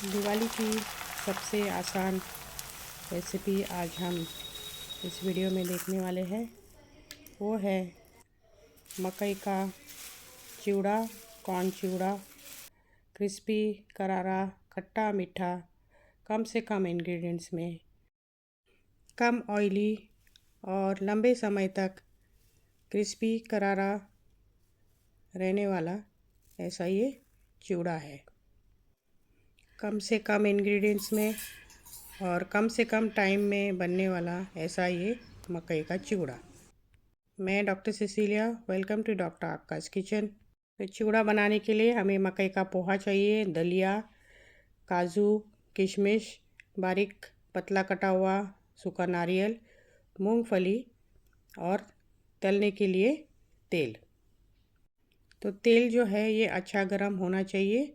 दिवाली की सबसे आसान रेसिपी आज हम इस वीडियो में देखने वाले हैं। वो है मकई का चिवड़ा, कॉर्न चिवड़ा। क्रिस्पी, करारा, खट्टा मीठा, कम से कम इंग्रेडिएंट्स में, कम ऑयली और लंबे समय तक क्रिस्पी करारा रहने वाला ऐसा ये चिवड़ा है। कम से कम इंग्रेडिएंट्स में और कम से कम टाइम में बनने वाला ऐसा ये मकई का चिवड़ा। मैं doctor Cecilia, welcome to doctor Akash kitchen. तो चिवड़ा बनाने के लिए हमें मकई का पोहा चाहिए, दलिया, काजू, किशमिश, बारीक पतला कटा हुआ सूखा नारियल, मूंगफली और तलने के लिए तेल। तो तेल जो है ये अच्छा गर्म होना चाहिए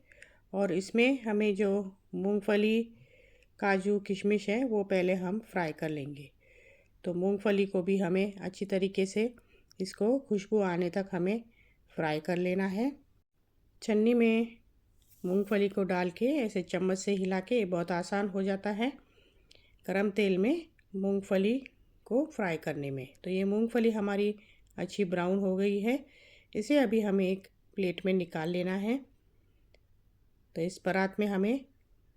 और इसमें हमें जो मूंगफली, काजू, किशमिश है वो पहले हम फ्राई कर लेंगे। तो मूंगफली को भी हमें अच्छी तरीके से इसको खुशबू आने तक हमें फ्राई कर लेना है। छन्नी में मूंगफली को डाल के ऐसे चम्मच से हिला के बहुत आसान हो जाता है गरम तेल में मूंगफली को फ्राई करने में। तो ये मूंगफली हमारी अच्छी ब्राउन हो गई है। इसे अभी हमें एक प्लेट में निकाल लेना है। तो इस परात में हमें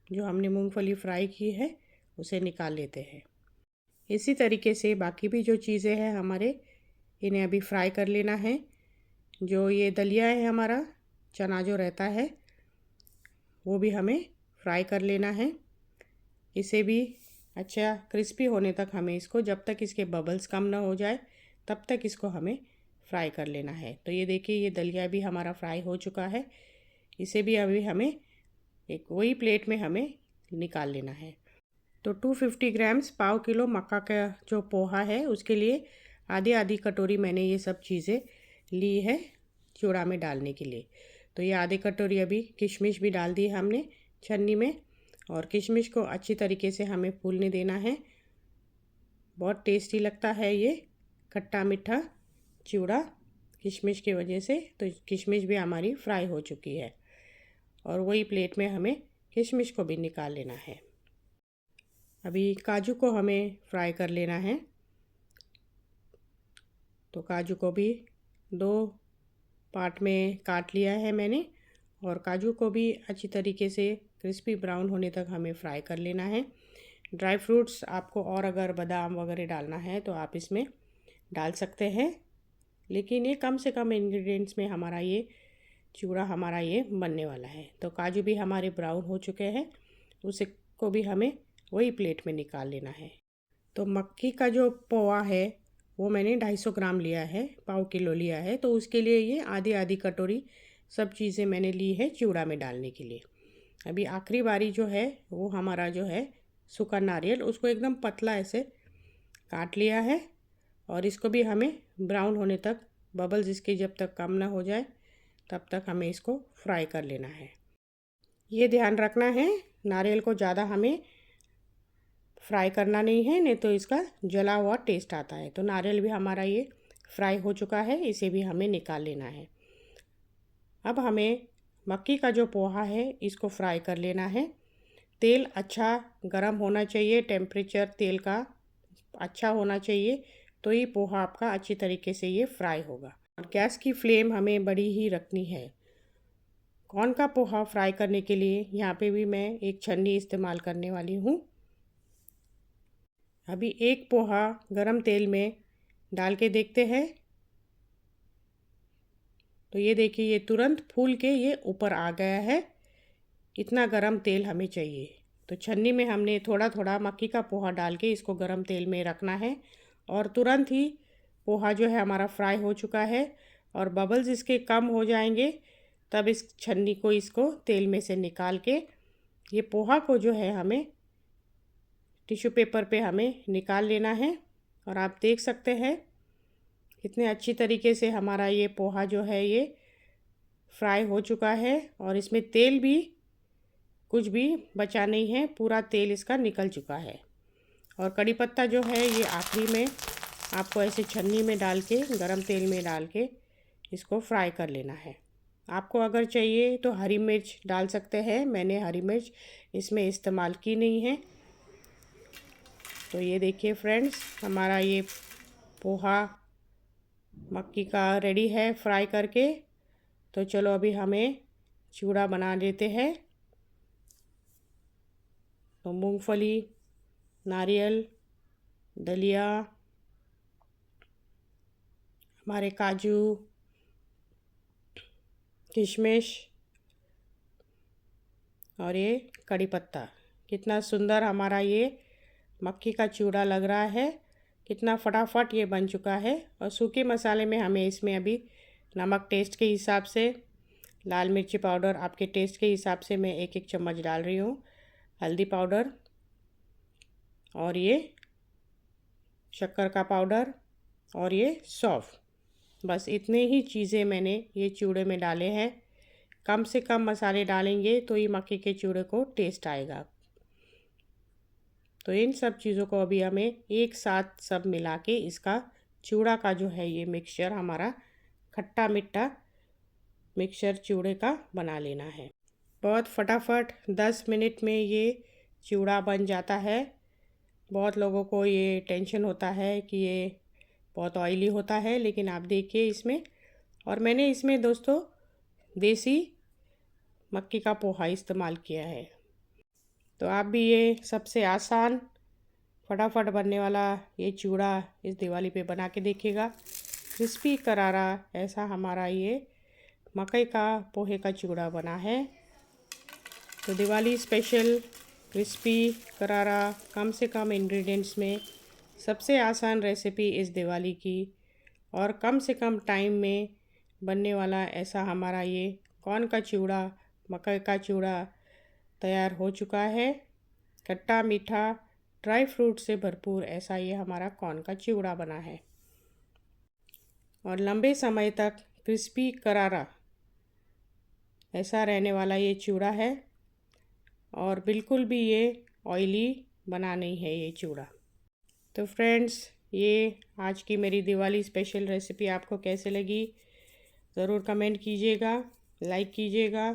जो हमने मूंगफली फ्राई की है उसे निकाल लेते हैं। इसी तरीके से बाकी भी जो चीज़ें हैं हमारे, इन्हें अभी फ्राई कर लेना है। जो ये दलिया है हमारा, चना जो रहता है वो भी हमें फ्राई कर लेना है। इसे भी अच्छा क्रिस्पी होने तक हमें इसको, जब तक इसके बबल्स कम ना हो जाए तब तक इसको हमें फ्राई कर लेना है। तो ये देखिए ये दलिया भी हमारा फ्राई हो चुका है। इसे भी अभी हमें एक वही प्लेट में हमें निकाल लेना है। तो 250 ग्राम्स, पाव किलो मक्का का जो पोहा है उसके लिए आधी आधी कटोरी मैंने ये सब चीज़ें ली है चिवड़ा में डालने के लिए। तो ये आधी कटोरी अभी किशमिश भी डाल दी हमने छन्नी में और किशमिश को अच्छी तरीके से हमें फूलने देना है। बहुत टेस्टी लगता है ये खट्टा मीठा चिवड़ा किशमिश की वजह से। तो किशमिश भी हमारी फ्राई हो चुकी है और वही प्लेट में हमें किशमिश को भी निकाल लेना है। अभी काजू को हमें फ्राई कर लेना है। तो काजू को भी 2 पार्ट में काट लिया है मैंने और काजू को भी अच्छी तरीके से क्रिस्पी ब्राउन होने तक हमें फ्राई कर लेना है। ड्राई फ्रूट्स आपको और अगर बादाम वगैरह डालना है तो आप इसमें डाल सकते हैं, लेकिन ये कम से कम इंग्रेडिएंट्स में हमारा ये चिवड़ा हमारा ये बनने वाला है। तो काजू भी हमारे ब्राउन हो चुके हैं, उसे को भी हमें वही प्लेट में निकाल लेना है। तो मक्की का जो पोहा है वो मैंने 250 ग्राम लिया है, पाव किलो लिया है। तो उसके लिए ये आधी आधी कटोरी सब चीज़ें मैंने ली है चिवड़ा में डालने के लिए। अभी आखिरी बारी जो है वो हमारा जो है सूखा नारियल, उसको एकदम पतला ऐसे काट लिया है और इसको भी हमें ब्राउन होने तक, बबल्स इसके जब तक कम ना हो जाए तब तक हमें इसको फ्राई कर लेना है। ये ध्यान रखना है नारियल को ज़्यादा हमें फ्राई करना नहीं है, नहीं तो इसका जला हुआ टेस्ट आता है। तो नारियल भी हमारा ये फ्राई हो चुका है, इसे भी हमें निकाल लेना है। अब हमें मक्की का जो पोहा है इसको फ्राई कर लेना है। तेल अच्छा गरम होना चाहिए, टेम्परेचर तेल का अच्छा होना चाहिए, तो ये पोहा आपका अच्छी तरीके से ये फ्राई होगा। और गैस की फ्लेम हमें बड़ी ही रखनी है। कॉर्न का पोहा फ्राई करने के लिए यहाँ पे भी मैं एक छन्नी इस्तेमाल करने वाली हूँ। अभी एक पोहा गरम तेल में डाल के देखते हैं। तो ये देखिए ये तुरंत फूल के ये ऊपर आ गया है। इतना गरम तेल हमें चाहिए। तो छन्नी में हमने थोड़ा थोड़ा मक्की का पोहा डाल के इसको गरम तेल में रखना है और तुरंत ही पोहा जो है हमारा फ्राई हो चुका है और बबल्स इसके कम हो जाएंगे तब इस छन्नी को इसको तेल में से निकाल के ये पोहा को जो है हमें टिश्यू पेपर पे हमें निकाल लेना है। और आप देख सकते हैं कितने अच्छी तरीके से हमारा ये पोहा जो है ये फ्राई हो चुका है और इसमें तेल भी कुछ भी बचा नहीं है, पूरा तेल इसका निकल चुका है। और कड़ी पत्ता जो है ये आखिरी में आपको ऐसे छन्नी में डाल के गरम तेल में डाल के इसको फ्राई कर लेना है। आपको अगर चाहिए तो हरी मिर्च डाल सकते हैं, मैंने हरी मिर्च इसमें इस्तेमाल की नहीं है। तो ये देखिए फ्रेंड्स, हमारा ये पोहा मक्की का रेडी है फ्राई करके। तो चलो अभी हमें चिवड़ा बना लेते हैं। तो मूंगफली, नारियल, दलिया, हमारे काजू, किशमिश और ये कड़ी पत्ता, कितना सुंदर हमारा ये मक्की का चिवड़ा लग रहा है। कितना फटाफट ये बन चुका है। और सूखे मसाले में हमें इसमें अभी नमक टेस्ट के हिसाब से, लाल मिर्ची पाउडर आपके टेस्ट के हिसाब से मैं 1-1 चम्मच डाल रही हूँ, हल्दी पाउडर और ये शक्कर का पाउडर और ये सौंफ, बस इतने ही चीज़ें मैंने ये चिवड़े में डाले हैं। कम से कम मसाले डालेंगे तो ये मक्की के चिवड़े को टेस्ट आएगा। तो इन सब चीज़ों को अभी हमें एक साथ सब मिला के इसका चिवड़ा का जो है ये मिक्सचर हमारा खट्टा मीठा मिक्सचर चिवड़े का बना लेना है। बहुत फटाफट 10 मिनट में ये चिवड़ा बन जाता है। बहुत लोगों को ये टेंशन होता है कि ये बहुत ऑयली होता है, लेकिन आप देखिए इसमें, और मैंने इसमें दोस्तों देसी मक्की का पोहा इस्तेमाल किया है। तो आप भी ये सबसे आसान फटाफट बनने वाला ये चिवड़ा इस दिवाली पे बना के देखिएगा। क्रिस्पी करारा ऐसा हमारा ये मकई का पोहे का चिवड़ा बना है। तो दिवाली स्पेशल क्रिस्पी करारा कम से कम इंग्रेडिएंट्स में सबसे आसान रेसिपी इस दिवाली की, और कम से कम टाइम में बनने वाला ऐसा हमारा ये कॉर्न का चिवड़ा, मकई का चिवड़ा तैयार हो चुका है। खट्टा मीठा ड्राई फ्रूट से भरपूर ऐसा ये हमारा कॉर्न का चिवड़ा बना है, और लंबे समय तक क्रिस्पी करारा ऐसा रहने वाला ये चिवड़ा है, और बिल्कुल भी ये ऑयली बना नहीं है ये चिवड़ा। तो फ्रेंड्स, ये आज की मेरी दिवाली स्पेशल रेसिपी आपको कैसे लगी ज़रूर कमेंट कीजिएगा, लाइक कीजिएगा,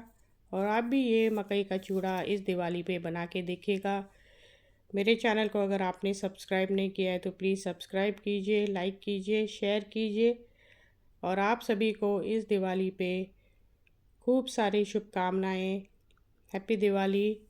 और आप भी ये मकई का चिवड़ा इस दिवाली पे बना के देखिएगा। मेरे चैनल को अगर आपने सब्सक्राइब नहीं किया है तो प्लीज़ सब्सक्राइब कीजिए, लाइक कीजिए, शेयर कीजिए, और आप सभी को इस दिवाली पे खूब सारी शुभकामनाएं। हैप्पी दिवाली।